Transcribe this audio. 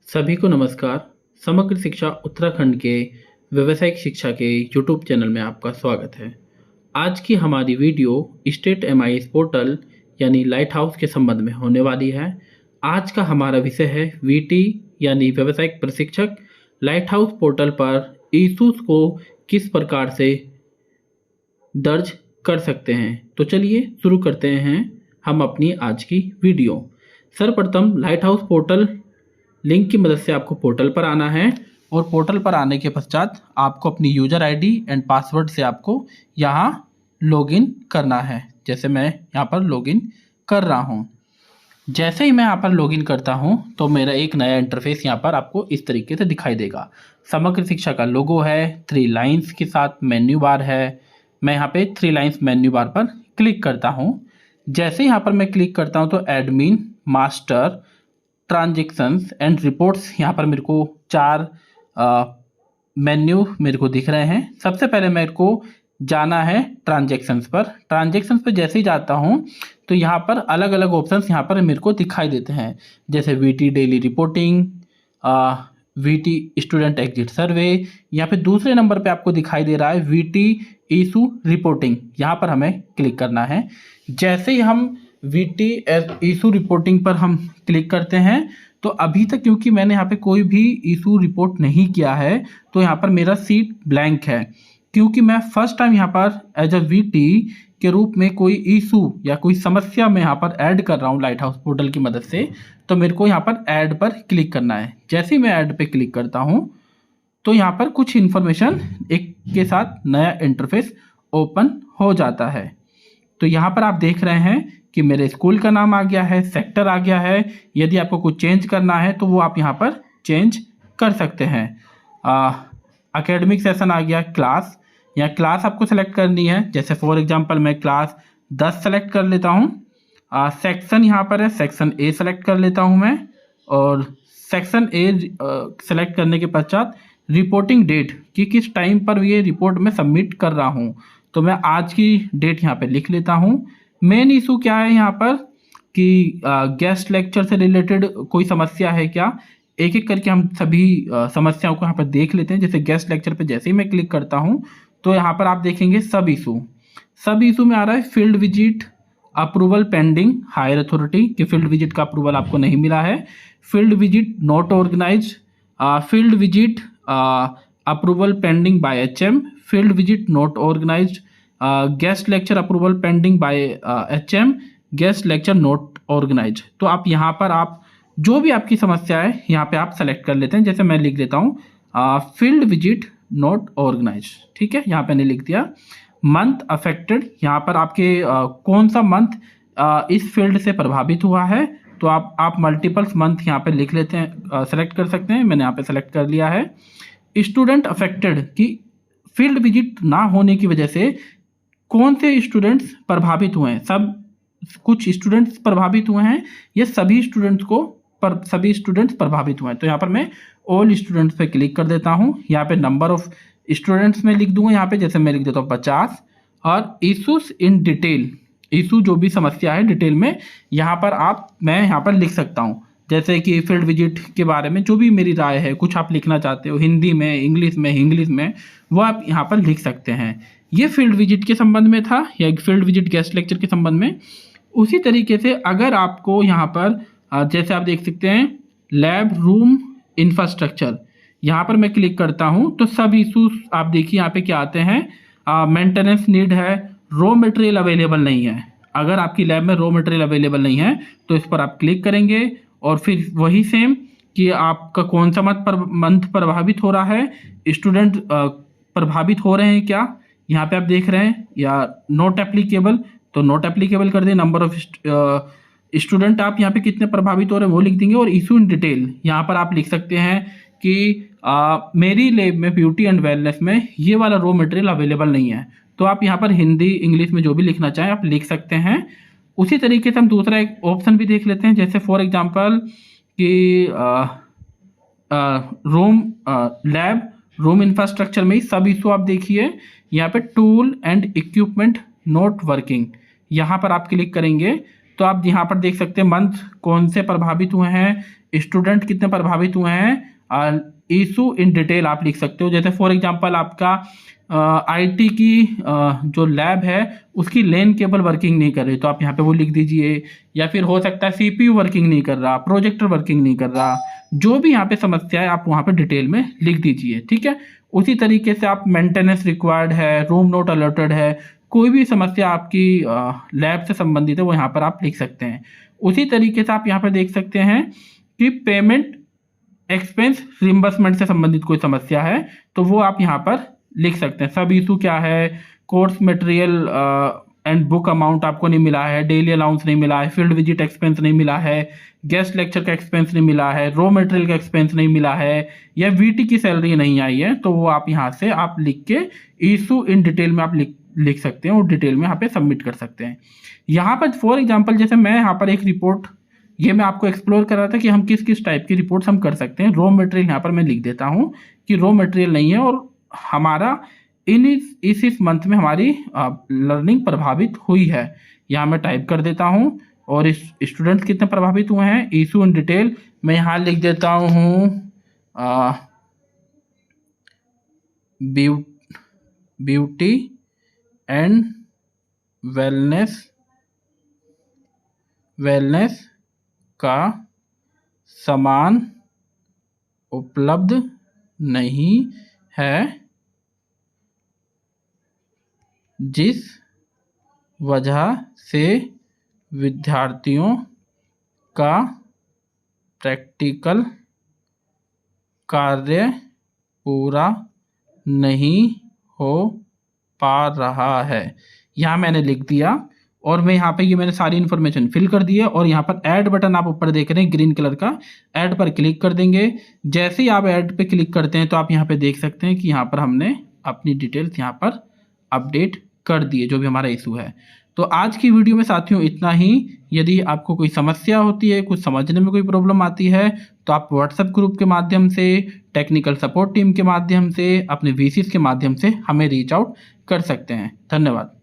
सभी को नमस्कार। समग्र शिक्षा उत्तराखंड के व्यावसायिक शिक्षा के यूट्यूब चैनल में आपका स्वागत है। आज की हमारी वीडियो स्टेट एमआईएस पोर्टल यानी लाइट हाउस के संबंध में होने वाली है। आज का हमारा विषय है वीटी यानी व्यावसायिक प्रशिक्षक लाइट हाउस पोर्टल पर इशूज़ को किस प्रकार से दर्ज कर सकते हैं। तो चलिए शुरू करते हैं हम अपनी आज की वीडियो। सर्वप्रथम लाइट हाउस पोर्टल लिंक की मदद से आपको पोर्टल पर आना है और पोर्टल पर आने के पश्चात आपको अपनी यूज़र आईडी एंड पासवर्ड से आपको यहाँ लॉगिन करना है। जैसे मैं यहाँ पर लॉगिन कर रहा हूँ। जैसे ही मैं यहाँ पर लॉगिन करता हूँ तो मेरा एक नया इंटरफेस यहाँ पर आपको इस तरीके से दिखाई देगा। समग्र शिक्षा का लोगो है, 3 लाइन्स के साथ मेन्यू बार है। मैं यहाँ पे 3 लाइन्स मेन्यू बार पर क्लिक करता हूँ। जैसे यहाँ पर मैं क्लिक करता हूँ तो admin, master, transactions and reports यहाँ पर मेरे को 4 मेन्यू मेरे को दिख रहे हैं। सबसे पहले मेरे को जाना है ट्रांजेक्शन्स पर। ट्रांजेक्शन्स पर जैसे ही जाता हूँ तो यहाँ पर अलग अलग ऑप्शंस यहाँ पर मेरे को दिखाई देते हैं, जैसे VT daily reporting, VT student exit survey. यहाँ पे दूसरे नंबर पे आपको दिखाई दे रहा है वीटी इशू रिपोर्टिंग। यहाँ पर हमें क्लिक करना है। जैसे ही हम वीटी इशू रिपोर्टिंग पर हम क्लिक करते हैं तो अभी तक क्योंकि मैंने यहाँ पे कोई भी इशू रिपोर्ट नहीं किया है तो यहाँ पर मेरा सीट ब्लैंक है, क्योंकि मैं फर्स्ट टाइम यहाँ पर एज अ वीटी के रूप में कोई इशू या कोई समस्या मैं यहाँ पर ऐड कर रहा हूँ लाइट हाउस पोर्टल की मदद से। तो मेरे को यहाँ पर ऐड पर क्लिक करना है। जैसे ही मैं ऐड पे क्लिक करता हूँ तो यहाँ पर कुछ इन्फॉर्मेशन एक के साथ नया इंटरफेस ओपन हो जाता है। तो यहाँ पर आप देख रहे हैं कि मेरे स्कूल का नाम आ गया है, सेक्टर आ गया है। यदि आपको कुछ चेंज करना है तो वो आप यहाँ पर चेंज कर सकते हैं। एकेडमिक सेशन आ गया, क्लास, या क्लास आपको सेलेक्ट करनी है। जैसे फॉर एग्जांपल मैं क्लास 10 सेलेक्ट कर लेता हूँ। सेक्शन यहाँ पर है, सेक्शन ए सेलेक्ट कर लेता हूँ मैं। और सेक्शन ए सेलेक्ट करने के पश्चात रिपोर्टिंग डेट कि किस टाइम पर ये रिपोर्ट मैं सबमिट कर रहा हूँ, तो मैं आज की डेट यहाँ पे लिख लेता हूँ। मेन इशू क्या है यहाँ पर कि गेस्ट लेक्चर से रिलेटेड कोई समस्या है क्या, एक एक करके हम सभी समस्याओं को यहाँ पर देख लेते हैं। जैसे गेस्ट लेक्चर पे जैसे ही मैं क्लिक करता हूँ तो यहाँ पर आप देखेंगे सब इशू में आ रहा है field visit approval pending higher authority कि फील्ड विजिट का अप्रूवल आपको नहीं मिला है। Field visit not organise, field visit approval pending by HM, field visit not organised, guest lecture approval pending by HM, guest lecture not organised. तो आप यहाँ पर आप जो भी आपकी समस्या है यहाँ पे आप सेलेक्ट कर लेते हैं। जैसे मैं लिख देता हूँ फील्ड विजिट नॉट ऑर्गेनाइज्ड, ठीक है, यहाँ पे मैंने लिख दिया। मंथ अफेक्टेड, यहाँ पर आपके कौन सा मंथ इस फील्ड से प्रभावित हुआ है, तो आप मल्टीपल्स मंथ यहाँ पे लिख लेते हैं, सेलेक्ट कर सकते हैं। मैंने यहाँ पे सेलेक्ट कर लिया है। स्टूडेंट अफेक्टेड कि फील्ड विजिट ना होने की वजह से कौन से स्टूडेंट्स प्रभावित हुए हैं। सब कुछ स्टूडेंट्स प्रभावित हुए हैं, ये सभी स्टूडेंट्स प्रभावित हुए हैं। तो यहाँ पर मैं ऑल स्टूडेंट्स पे क्लिक कर देता हूँ। यहाँ पे नंबर ऑफ स्टूडेंट्स में लिख दूंगा यहाँ पे, जैसे मैं लिख देता हूँ 50। और इशूज इन डिटेल, इशू जो भी समस्या है डिटेल में यहाँ पर मैं यहाँ पर लिख सकता हूँ। जैसे कि फील्ड विजिट के बारे में जो भी मेरी राय है, कुछ आप लिखना चाहते हो हिंदी में, इंग्लिश में, वो आप यहाँ पर लिख सकते हैं। ये फील्ड विजिट के संबंध में था या फील्ड विजिट गेस्ट लेक्चर के संबंध में। उसी तरीके से अगर आपको यहाँ पर जैसे आप देख सकते हैं लैब रूम इंफ्रास्ट्रक्चर, यहाँ पर मैं क्लिक करता हूँ तो सब इशूज आप देखिए यहाँ पे क्या आते हैं। मेंटेनेंस नीड है, रॉ मटेरियल अवेलेबल नहीं है। अगर आपकी लैब में रॉ मटेरियल अवेलेबल नहीं है तो इस पर आप क्लिक करेंगे और फिर वही सेम कि आपका कौन सा मंथ प्रभावित हो रहा है, स्टूडेंट प्रभावित हो रहे हैं क्या, यहाँ पे आप देख रहे हैं, या नॉट एप्लीकेबल तो नॉट एप्लीकेबल कर दें। नंबर ऑफ स्टूडेंट आप यहाँ पे कितने प्रभावित हो रहे हैं वो लिख देंगे। और इशू इन डिटेल यहाँ पर आप लिख सकते हैं कि मेरी लैब में ब्यूटी एंड वेलनेस में ये वाला रॉ मटेरियल अवेलेबल नहीं है। तो आप यहाँ पर हिंदी इंग्लिश में जो भी लिखना चाहें आप लिख सकते हैं। उसी तरीके से हम दूसरा एक ऑप्शन भी देख लेते हैं। जैसे फॉर एग्जांपल कि रूम इंफ्रास्ट्रक्चर में ही सब इशू आप देखिए यहाँ पे tool and equipment not working, यहाँ पर आप क्लिक करेंगे तो आप यहाँ पर देख सकते हैं मंथ कौन से प्रभावित हुए हैं, स्टूडेंट कितने प्रभावित हुए हैं, इशू इन डिटेल आप लिख सकते हो। जैसे फॉर एग्जांपल आपका आईटी की जो लैब है उसकी लेन केबल वर्किंग नहीं कर रही, तो आप यहाँ पे वो लिख दीजिए। या फिर हो सकता है सीपीयू वर्किंग नहीं कर रहा, प्रोजेक्टर वर्किंग नहीं कर रहा, जो भी यहाँ पे समस्या है आप वहाँ पे डिटेल में लिख दीजिए, ठीक है। उसी तरीके से आप मेंटेनेंस रिक्वायर्ड है, रूम नोट अलर्टेड है, कोई भी समस्या आपकी लैब से संबंधित है वो यहाँ पर आप लिख सकते हैं। उसी तरीके से आप यहाँ पर देख सकते हैं कि पेमेंट एक्सपेंस रिम्बर्समेंट से संबंधित कोई समस्या है तो वो आप यहाँ पर लिख सकते हैं। सब इशू क्या है, course material and book amount आपको नहीं मिला है, डेली अलाउंस नहीं मिला है, फील्ड विजिट एक्सपेंस नहीं मिला है, गेस्ट लेक्चर का एक्सपेंस नहीं मिला है, रॉ मटेरियल का एक्सपेंस नहीं मिला है, या वीटी की सैलरी नहीं आई है, तो वो आप यहाँ से आप लिख के इशू इन डिटेल में आप लिख सकते हैं और डिटेल में यहाँ पे सबमिट कर सकते हैं। यहाँ पर फॉर एग्जाम्पल जैसे मैं यहाँ पर एक रिपोर्ट, ये मैं आपको एक्सप्लोर कर रहा था कि हम किस किस टाइप की रिपोर्ट्स हम कर सकते हैं। रॉ मटेरियल यहाँ पर मैं लिख देता हूँ कि रॉ मटेरियल नहीं है और हमारा इस मंथ में हमारी लर्निंग प्रभावित हुई है, यहाँ मैं टाइप कर देता हूँ। और इस स्टूडेंट्स कितने प्रभावित हुए हैं, इशू इन डिटेल मैं यहाँ लिख देता हूँ ब्यूटी एंड वेलनेस का सामान उपलब्ध नहीं है, जिस वजह से विद्यार्थियों का प्रैक्टिकल कार्य पूरा नहीं हो पा रहा है। यहाँ मैंने लिख दिया और मैं यहाँ पे ये मैंने सारी इन्फॉर्मेशन फिल कर दी है। और यहाँ पर ऐड बटन आप ऊपर देख रहे हैं ग्रीन कलर का, ऐड पर क्लिक कर देंगे। जैसे ही आप ऐड पे क्लिक करते हैं तो आप यहाँ पे देख सकते हैं कि यहाँ पर हमने अपनी डिटेल्स यहाँ पर अपडेट कर दिए, जो भी हमारा इशू है। तो आज की वीडियो में साथियों इतना ही। यदि आपको कोई समस्या होती है, कुछ समझने में कोई प्रॉब्लम आती है, तो आप व्हाट्सएप ग्रुप के माध्यम से, टेक्निकल सपोर्ट टीम के माध्यम से, अपने वीसीस के माध्यम से हमें रीच आउट कर सकते हैं। धन्यवाद।